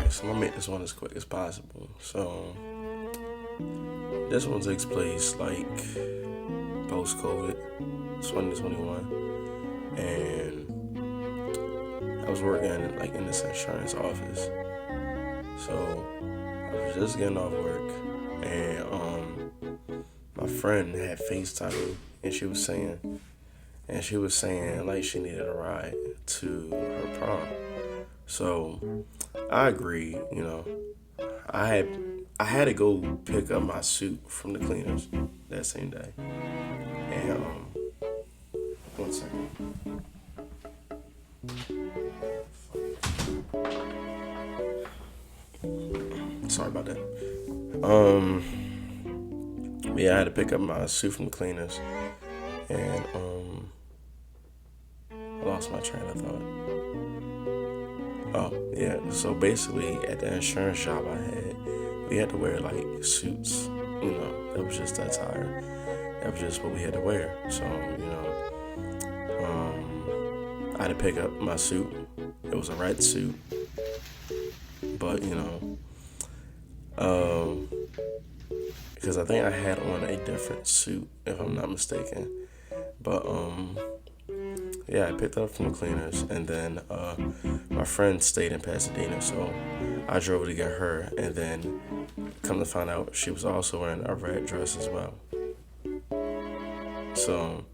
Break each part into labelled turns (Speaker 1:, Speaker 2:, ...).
Speaker 1: So I'm gonna make this one as quick as possible. So this one takes place like post COVID, 2021, and I was working like in this insurance office. So I was just getting off work, and my friend had FaceTime me, and she was saying like she needed a ride to her prom. So I agreed. I had I had to go pick up my suit from the cleaners that same day. And 1 second. Sorry about that. Um, yeah, I had to pick up my suit from the cleaners, and I lost my train of thought. Oh yeah, so basically at the insurance job I had, we had to wear like suits. That was just that attire. That was just what we had to wear. So I had to pick up my suit. It was a red suit, but um, because I think I had on a different suit, if I'm not mistaken. But yeah, I picked it up from the cleaners, and then my friend stayed in Pasadena, so I drove to get her, and then come to find out she was also wearing a red dress as well. So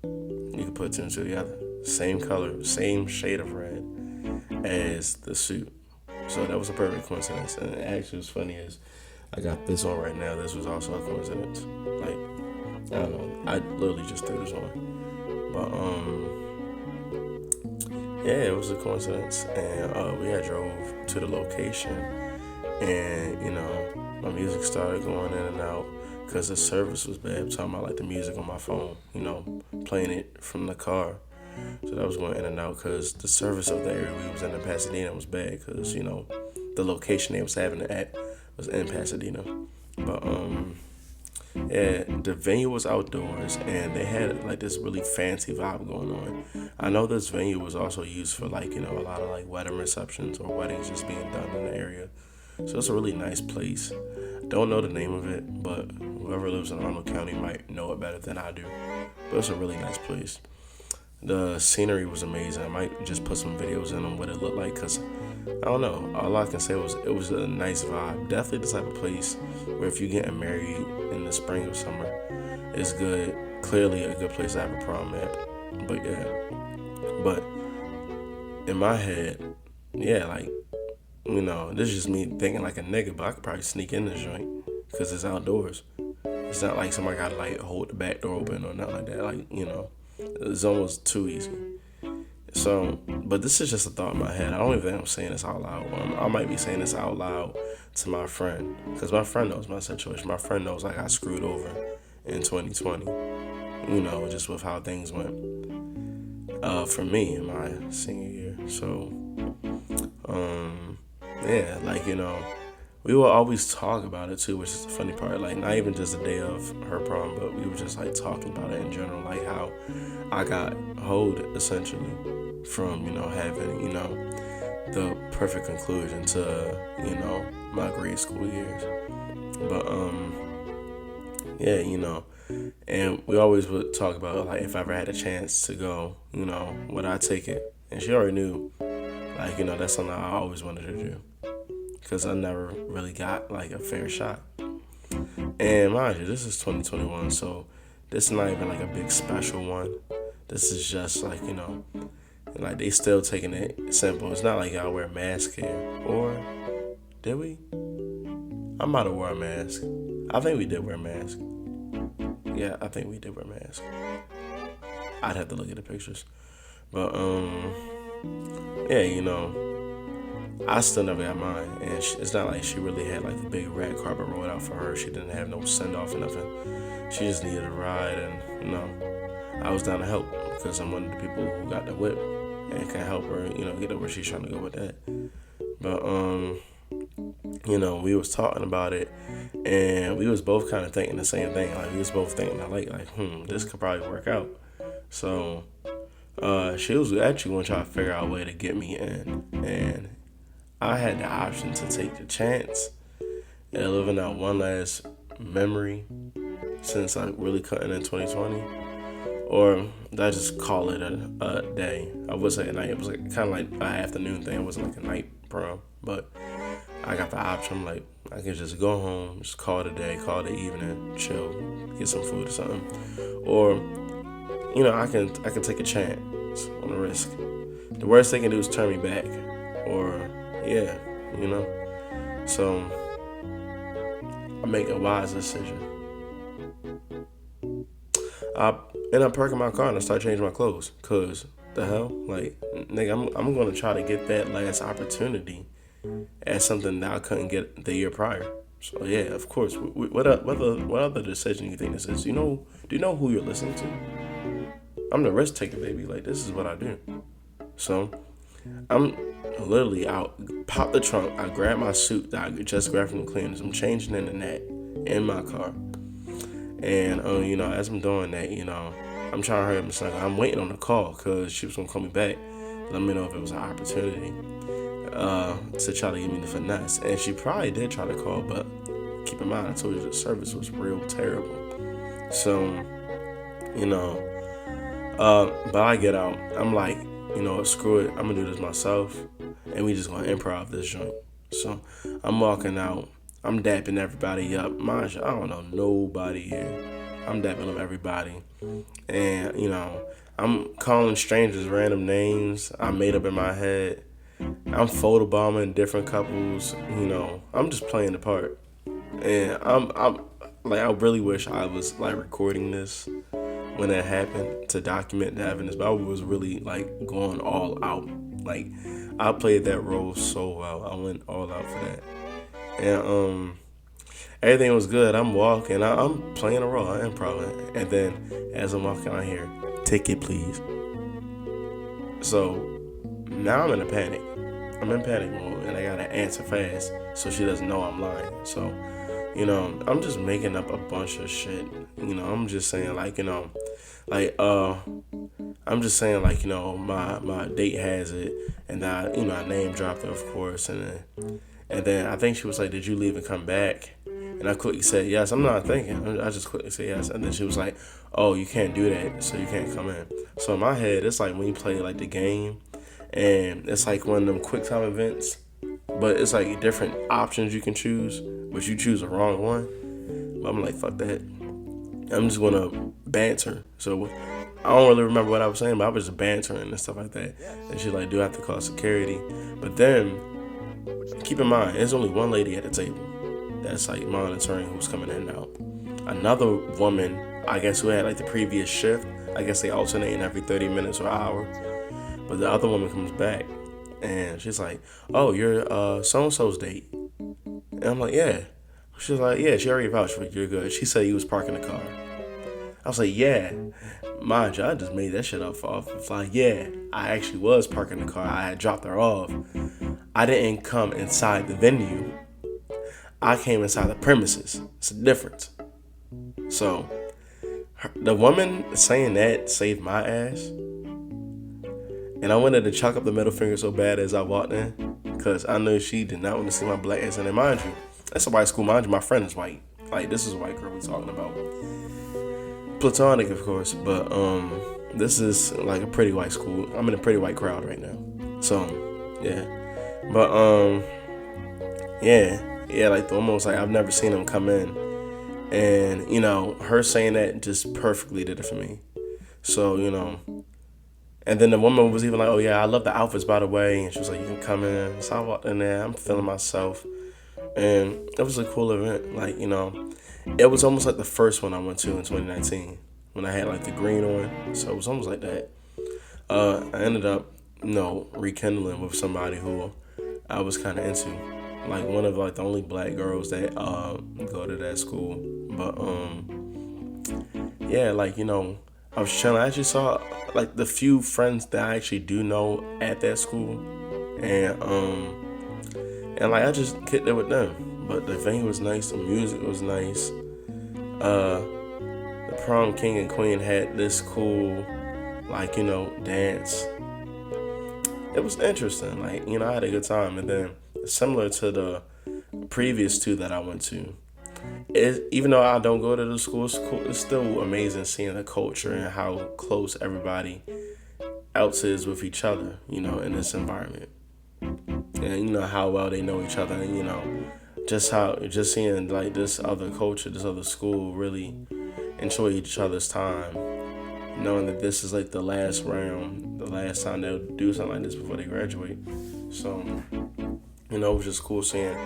Speaker 1: you can put two and two together. Same color, same shade of red as the suit. So that was a perfect coincidence. And actually, what's funny is I got this on right now. This was also a coincidence. Like, I don't know. I literally just threw this on. But yeah, it was a coincidence. And we had drove to the location, and my music started going in and out because the service was bad. I'm talking about like the music on my phone. Playing it from the car. So that was going in and out because the service of the area we was in Pasadena was bad because, the location they was having it at was in Pasadena. But, yeah, the venue was outdoors and they had like this really fancy vibe going on. I know this venue was also used for like, a lot of like wedding receptions or weddings just being done in the area. So it's a really nice place. Don't know the name of it, but whoever lives in Arnold County might know it better than I do. But it's a really nice place. The scenery was amazing. I might just put some videos in on what it looked like because I don't know. All I can say was it was a nice vibe. Definitely the type of place where if you're getting married in the spring or summer, it's good. Clearly a good place to have a prom at. But yeah. But in my head, yeah, like, this is just me thinking like a nigga, but I could probably sneak in this joint because it's outdoors. It's not like somebody got to like hold the back door open or nothing like that. Like, it's almost too easy. So, but this is just a thought in my head. I don't even think I'm saying this out loud. I might be saying this out loud to my friend because my friend knows my situation. My friend knows I got screwed over in 2020. Just with how things went for me in my senior year. So, yeah, like we will always talk about it too, which is the funny part. Like not even just the day of her prom, but we were just like talking about it in general, like how I got hold essentially from having the perfect conclusion to my grade school years. But yeah, and we always would talk about like if I ever had a chance to go, would I take it? And she already knew, like that's something I always wanted to do because I never really got like a fair shot. And mind you, this is 2021, so this is not even like a big special one. This is just like, like they still taking it simple. It's not like y'all wear a mask here. Or did we? I might have wore a mask. I think we did wear a mask. Yeah, I think we did wear a mask. I'd have to look at the pictures. But yeah, I still never got mine, and it's not like she really had like a big red carpet rolled out for her. She didn't have no send off or nothing. She just needed a ride, and I was down to help because I'm one of the people who got the whip and can help her, get her where she's trying to go with that. But we was talking about it, and we was both kind of thinking the same thing. Like we was both thinking, this could probably work out. So she was actually gonna try to figure out a way to get me in, and I had the option to take the chance and living out one last memory since I really couldn't in 2020, or did I just call it a day? I would say a night. It was like kind of like an afternoon thing. It wasn't like a night prom, but I got the option. I'm like, I can just go home, just call it a day, call it an evening, chill, get some food or something, or I can take a chance on the risk. The worst they can do is turn me back, or yeah, you know. So I make a wise decision. I end up parking my car and I start changing my clothes. Cause the hell, like nigga, I'm gonna try to get that last opportunity as something that I couldn't get the year prior. So yeah, of course. What other decision you think this is? Do you know who you're listening to? I'm the risk taker, baby. Like this is what I do. So I'm literally out, pop the trunk. I grab my suit that I just grabbed from the cleaners. I'm changing into that in my car. And, as I'm doing that, I'm trying to hurry up and stuff. I'm waiting on the call because she was going to call me back. Let me know if it was an opportunity to try to give me the finesse. And she probably did try to call, but keep in mind, I told you the service was real terrible. So, but I get out. I'm like, screw it. I'm going to do this myself. And we just going to improv this joint. So I'm walking out. I'm dapping everybody up. Mind you, I don't know nobody here. I'm dapping up everybody. And, I'm calling strangers random names I made up in my head. I'm photobombing different couples. I'm just playing the part. And I'm like, I really wish I was like recording this when it happened to document the evidence, but I was really like going all out. Like I played that role so well. I went all out for that. And everything was good. I'm walking. I'm playing a role. I'm improv. And then as I'm walking, I hear, "Ticket, please." So now I'm in a panic. I'm in panic mode, and I gotta answer fast so she doesn't know I'm lying. So, I'm just making up a bunch of shit. I'm just saying I'm just saying my date has it, and I name dropped her, of course, and then I think she was like, "Did you leave and come back?" And I quickly said yes. I'm not thinking. I just quickly said yes. And then she was like, "Oh, you can't do that, so you can't come in." So in my head, it's like when you play like the game, and it's like one of them quick time events, but it's like different options you can choose, but you choose the wrong one. But I'm like, fuck that. I'm just gonna banter. So I don't really remember what I was saying, but I was just bantering and stuff like that. And she's like, "Do I have to call security?" But then keep in mind, there's only one lady at the table that's like monitoring who's coming in and out. Another woman, I guess, who had like the previous shift, I guess they alternate every 30 minutes or an hour. But the other woman comes back and she's like, "Oh, you're so-and-so's date." And I'm like, "Yeah." She's like, "Yeah, she already vouched for you. You're good." She said you was parking the car. I was like, "Yeah." Mind you, I just made that shit up off the fly. Yeah, I actually was parking the car. I had dropped her off. I didn't come inside the venue. I came inside the premises. It's a difference. So, the woman saying that saved my ass. And I wanted to chalk up the middle finger so bad as I walked in, because I knew she did not want to see my black ass. And mind you, that's a white school. Mind you, my friend is white. Like, this is a white girl we're talking about. Platonic, of course, but this is like a pretty white school. I'm in a pretty white crowd right now. So, yeah. But, yeah, like the woman was like, "I've never seen him come in." And, her saying that just perfectly did it for me. So, and then the woman was even like, "Oh yeah, I love the outfits, by the way." And she was like, "You can come in." So I walked in there, I'm feeling myself. And it was a cool event. Like, it was almost like the first one I went to in 2019 when I had like the green on. So it was almost like that. I ended up, rekindling with somebody who I was kind of into. Like one of like the only black girls that go to that school. But yeah, like, I was chilling. I actually saw like the few friends that I actually do know at that school. And like I just kicked it with them. But the venue was nice, the music was nice. The prom king and queen had this cool, like, dance. It was interesting. Like, I had a good time. And then similar to the previous two that I went to. Even though I don't go to the school, it's still amazing seeing the culture and how close everybody else is with each other, in this environment. And how well they know each other, and just seeing like this other culture, this other school really enjoy each other's time, knowing that this is like the last round, the last time they'll do something like this before they graduate. So, it was just cool seeing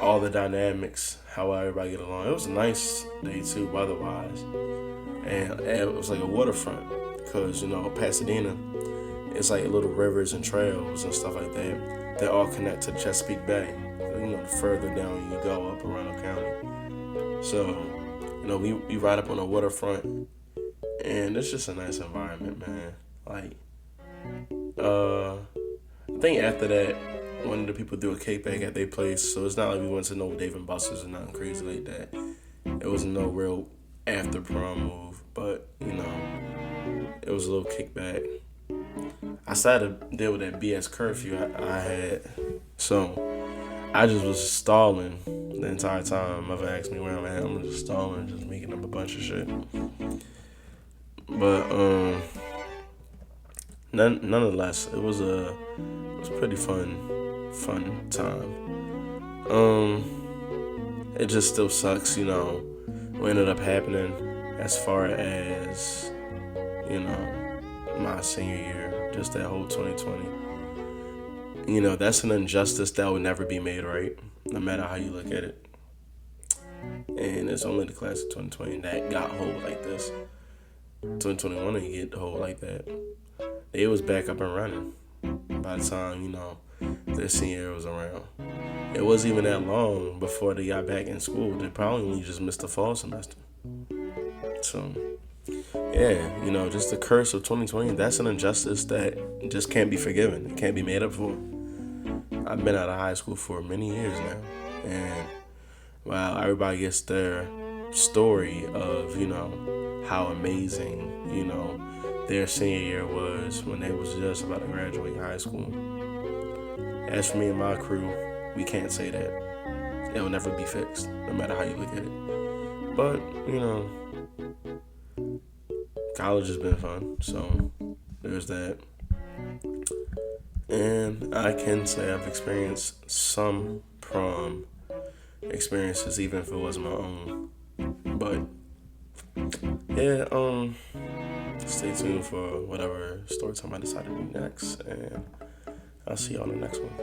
Speaker 1: all the dynamics, how everybody get along. It was a nice day too, weather-wise, and it was like a waterfront because Pasadena, it's like little rivers and trails and stuff like that. They all connect to the Chesapeake Bay. The further down you go up around County. So, we ride up on the waterfront, and it's just a nice environment, man. Like, I think after that, one of the people threw a cake back at their place, so it's not like we went to no Dave and Buster's or nothing crazy like that. It wasn't no real after prom move, but it was a little kickback. I started to deal with that BS curfew I had, so I just was stalling the entire time. Mother asked me where I'm at. I'm just stalling, just making up a bunch of shit. But nonetheless, it was pretty fun time. It just still sucks, what ended up happening as far as my senior year, just that whole 2020. That's an injustice that will never be made right, no matter how you look at it. And it's only the class of 2020 that got hold like this. 2021 didn't get hold like that. They was back up and running by the time, their senior year was around. It wasn't even that long before they got back in school. They probably only just missed the fall semester. So, yeah, just the curse of 2020, that's an injustice that just can't be forgiven. It can't be made up for. I've been out of high school for many years now, and while everybody gets their story of, how amazing, their senior year was when they was just about to graduate high school. As for me and my crew, we can't say that. It'll never be fixed, no matter how you look at it. But, college has been fun, so there's that. And I can say I've experienced some prom experiences, even if it wasn't my own. But yeah, stay tuned for whatever story time I decide to do next, and I'll see you on the next one.